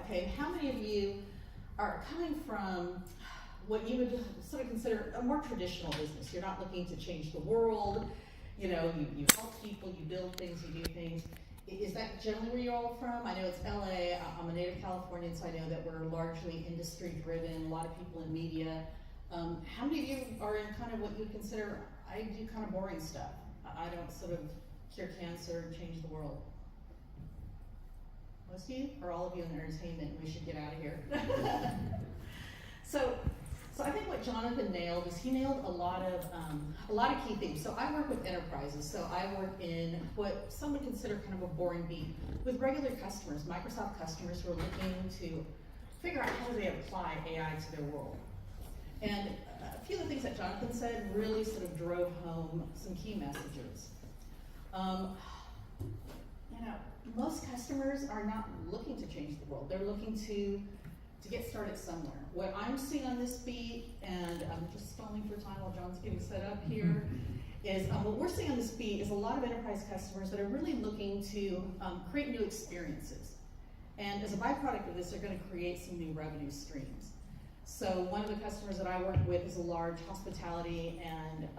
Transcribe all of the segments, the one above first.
okay, how many of you are coming from what you would sort of consider a more traditional business? You're not looking to change the world, you help people, you build things, you do things. Is that generally where you're all from? I know it's LA, I'm a native Californian, so I know that we're largely industry driven, a lot of people in media. How many of you are in kind of what you would consider, I do kind of boring stuff. I don't sort of cure cancer, change the world. Most of you, or all of you in entertainment, we should get out of here. So I think what Jonathan nailed is he nailed a lot of key things. So I work with enterprises. So I work in what some would consider kind of a boring beat with regular customers, Microsoft customers who are looking to figure out how do they apply AI to their world. And a few of the things that Jonathan said really sort of drove home some key messages. Most customers are not looking to change the world. They're looking to get started somewhere. What I'm seeing on this beat, and I'm just stalling for time while John's getting set up here, is what we're seeing on this beat is a lot of enterprise customers that are really looking to create new experiences. And as a byproduct of this, they're going to create some new revenue streams. So one of the customers that I work with is a large hospitality and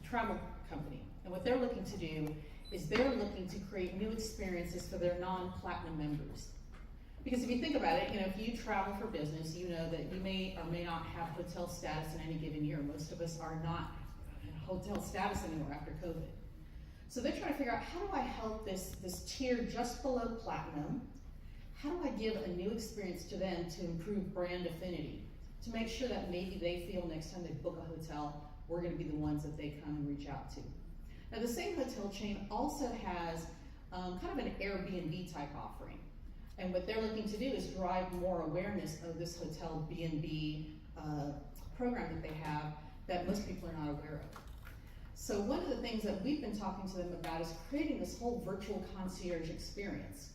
travel company. And what they're looking to do is they're looking to create new experiences for their non-platinum members. Because if you think about it, if you travel for business, you know that you may or may not have hotel status in any given year. Most of us are not in hotel status anymore after COVID. So they're trying to figure out, how do I help this tier just below platinum? How do I give a new experience to them to improve brand affinity? To make sure that maybe they feel next time they book a hotel, we're going to be the ones that they come and reach out to. Now, the same hotel chain also has kind of an Airbnb type offering. And what they're looking to do is drive more awareness of this hotel B&B program that they have that most people are not aware of. So one of the things that we've been talking to them about is creating this whole virtual concierge experience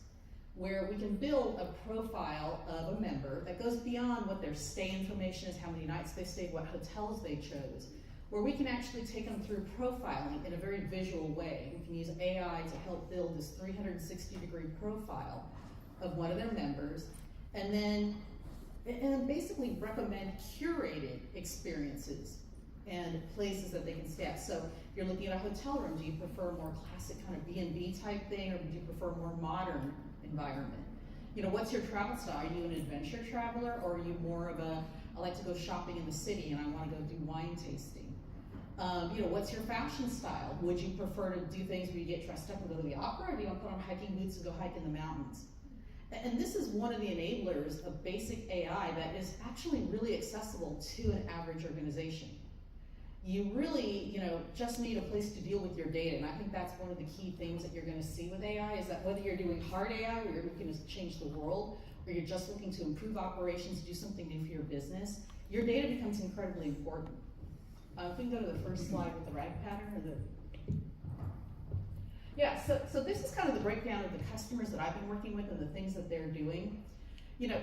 where we can build a profile of a member that goes beyond what their stay information is, how many nights they stayed, what hotels they chose, where we can actually take them through profiling in a very visual way. We can use AI to help build this 360-degree profile of one of their members, and then basically recommend curated experiences and places that they can stay at. So if you're looking at a hotel room, do you prefer a more classic kind of B&B type thing, or do you prefer a more modern environment? What's your travel style? Are you an adventure traveler, or are you more of I like to go shopping in the city and I want to go do wine tasting? What's your fashion style? Would you prefer to do things where you get dressed up and go to the opera, or do you want to put on hiking boots and go hike in the mountains? And this is one of the enablers of basic AI that is actually really accessible to an average organization. You really, just need a place to deal with your data, and I think that's one of the key things that you're going to see with AI, is that whether you're doing hard AI, where you're looking to change the world, or you're just looking to improve operations, do something new for your business, your data becomes incredibly important. If we can go to the first slide with the rag pattern, Yeah, so this is kind of the breakdown of the customers that I've been working with and the things that they're doing.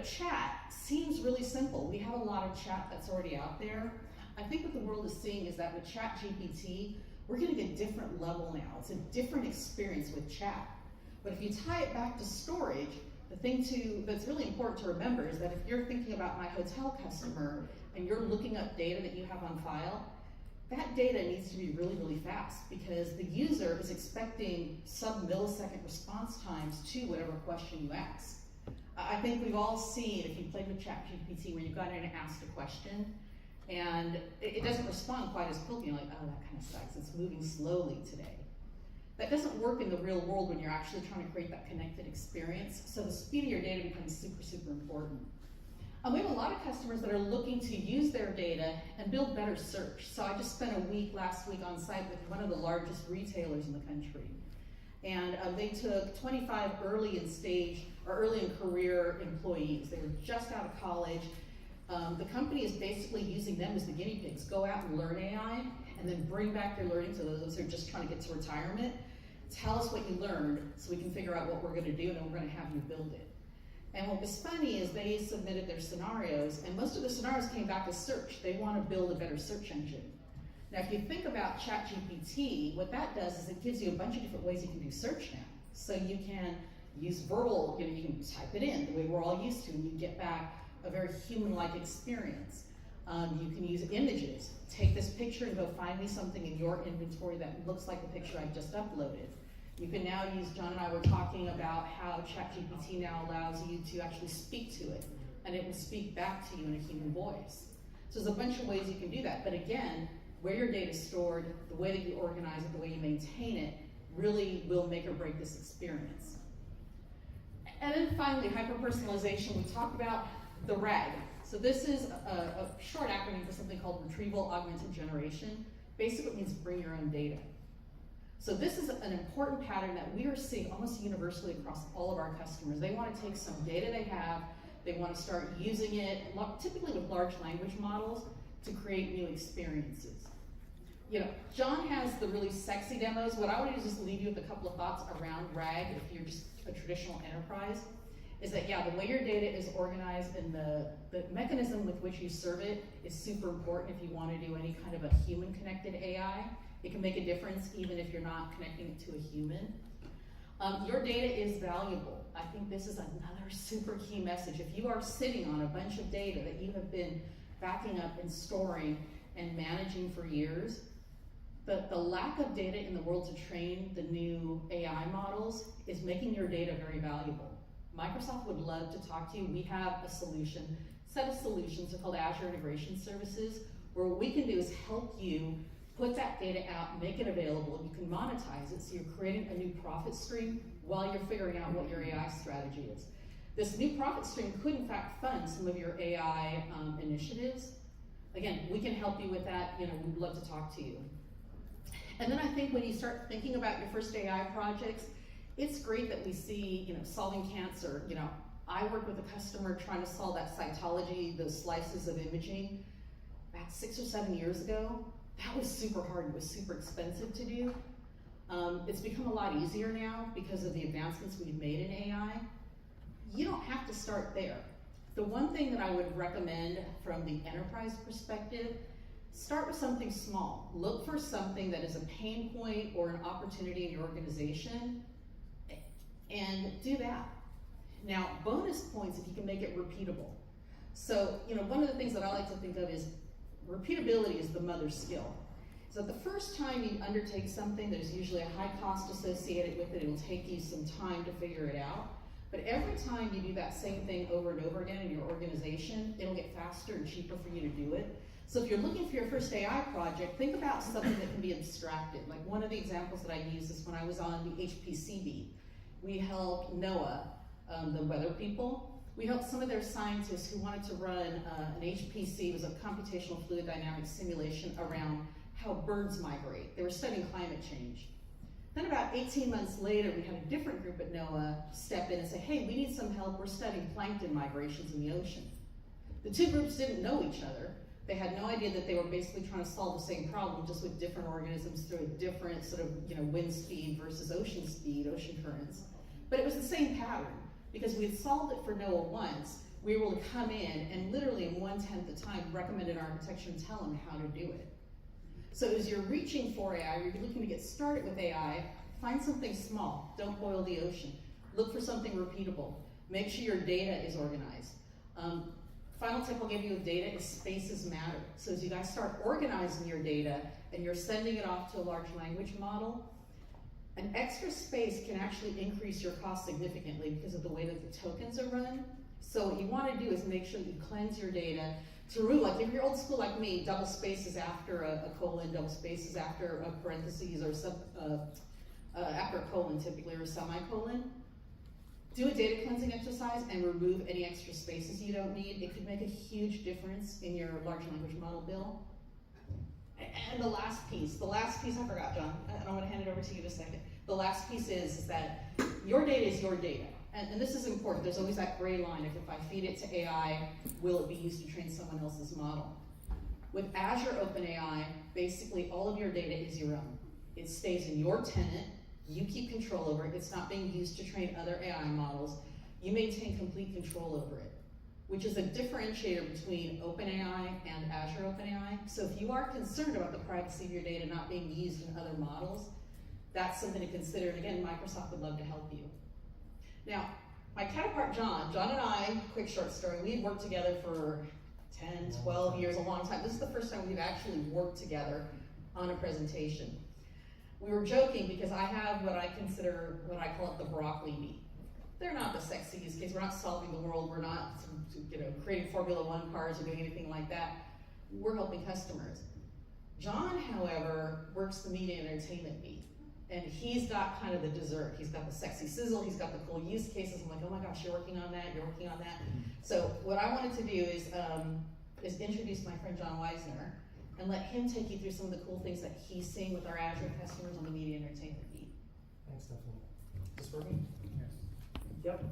Chat seems really simple. We have a lot of chat that's already out there. I think what the world is seeing is that with ChatGPT, we're getting a different level now. It's a different experience with chat. But if you tie it back to storage, the thing that's really important to remember is that if you're thinking about my hotel customer and you're looking up data that you have on file, that data needs to be really, really fast, because the user is expecting sub-millisecond response times to whatever question you ask. I think we've all seen, if you played with ChatGPT, where you've gone in and asked a question, and it doesn't respond quite as quickly. You're like, oh, that kind of sucks. It's moving slowly today. That doesn't work in the real world when you're actually trying to create that connected experience. So the speed of your data becomes super, super important. We have a lot of customers that are looking to use their data and build better search. So I just spent a week last week on site with one of the largest retailers in the country. And they took 25 early in career employees. They were just out of college. The company is basically using them as the guinea pigs. Go out and learn AI, and then bring back your learning to those who are just trying to get to retirement. Tell us what you learned so we can figure out what we're going to do, and then we're going to have you build it. And what was funny is they submitted their scenarios, and most of the scenarios came back as search. They want to build a better search engine. Now, if you think about ChatGPT, what that does is it gives you a bunch of different ways you can do search now. So you can use verbal, you can type it in the way we're all used to, and you get back a very human-like experience. You can use images. Take this picture and go find me something in your inventory that looks like the picture I just uploaded. You can now use, John and I were talking about how ChatGPT now allows you to actually speak to it, and it will speak back to you in a human voice. So there's a bunch of ways you can do that, but again, where your data is stored, the way that you organize it, the way you maintain it, really will make or break this experience. And then finally, hyper-personalization. We talked about the RAG. So this is a short acronym for something called Retrieval Augmented Generation. Basically, it means bring your own data. So this is an important pattern that we are seeing almost universally across all of our customers. They want to take some data they have, they want to start using it, typically with large language models, to create new experiences. John has the really sexy demos. What I want to do is just leave you with a couple of thoughts around RAG if you're just a traditional enterprise. Is that, the way your data is organized and the mechanism with which you serve it is super important if you want to do any kind of a human-connected AI. It can make a difference even if you're not connecting it to a human. Your data is valuable. I think this is another super key message. If you are sitting on a bunch of data that you have been backing up and storing and managing for years, the lack of data in the world to train the new AI models is making your data very valuable. Microsoft would love to talk to you. We have a set of solutions, they're called Azure Integration Services, where what we can do is help you put that data out, make it available, you can monetize it, so you're creating a new profit stream while you're figuring out what your AI strategy is. This new profit stream could in fact fund some of your AI initiatives. Again, we can help you with that, we'd love to talk to you. And then I think when you start thinking about your first AI projects, it's great that we see, solving cancer. I worked with a customer trying to solve that cytology, those slices of imaging, about 6 or 7 years ago. That was super hard, it was super expensive to do. It's become a lot easier now because of the advancements we've made in AI. You don't have to start there. The one thing that I would recommend from the enterprise perspective, start with something small. Look for something that is a pain point or an opportunity in your organization, and do that. Now, bonus points if you can make it repeatable. So, one of the things that I like to think of is repeatability is the mother skill. So the first time you undertake something, there's usually a high cost associated with it. It'll take you some time to figure it out. But every time you do that same thing over and over again in your organization, it'll get faster and cheaper for you to do it. So if you're looking for your first AI project, think about something that can be abstracted. Like one of the examples that I use is when I was on the HPC beat. We helped NOAA, the weather people. We helped some of their scientists who wanted to run an HPC, it was a computational fluid dynamics simulation around how birds migrate. They were studying climate change. Then about 18 months later, we had a different group at NOAA step in and say, hey, we need some help, we're studying plankton migrations in the ocean. The two groups didn't know each other. They had no idea that they were basically trying to solve the same problem, just with different organisms through a different sort of wind speed versus ocean speed, ocean currents. But it was the same pattern. Because we had solved it for NOAA once, we were able to come in and literally in 1/10 the time recommend an architecture and tell them how to do it. So as you're reaching for AI, you're looking to get started with AI, find something small, don't boil the ocean. Look for something repeatable. Make sure your data is organized. Final tip I'll give you with data is spaces matter. So as you guys start organizing your data and you're sending it off to a large language model, an extra space can actually increase your cost significantly because of the way that the tokens are run. So what you want to do is make sure that you cleanse your data to remove, like if you're old school like me, double spaces after a colon, double spaces after a parentheses, or after a colon typically, or a semicolon. Do a data cleansing exercise and remove any extra spaces you don't need. It could make a huge difference in your large language model bill. And the last piece I forgot, John, and I'm gonna hand it over to you in a second. The last piece is that your data is your data. And this is important, there's always that gray line of if I feed it to AI, will it be used to train someone else's model? With Azure OpenAI, basically all of your data is your own. It stays in your tenant, you keep control over it, it's not being used to train other AI models, you maintain complete control over it, which is a differentiator between OpenAI and Azure OpenAI. So if you are concerned about the privacy of your data not being used in other models, that's something to consider. And again, Microsoft would love to help you. Now, my counterpart John and I, quick short story, we've worked together for 10, 12 years, a long time. This is the first time we've actually worked together on a presentation. We were joking because I have what I consider, what I call it the broccoli meat. They're not the sexy use case, we're not solving the world, we're not, creating Formula One cars or doing anything like that. We're helping customers. John, however, works the media and entertainment beat. And he's got kind of the dessert. He's got the sexy sizzle, he's got the cool use cases. I'm like, oh my gosh, you're working on that, you're working on that. So what I wanted to do is introduce my friend John Weisner and let him take you through some of the cool things that he's seeing with our Azure customers on the media and entertainment beat. Thanks, Stephanie. Is this working? Yes. Yep.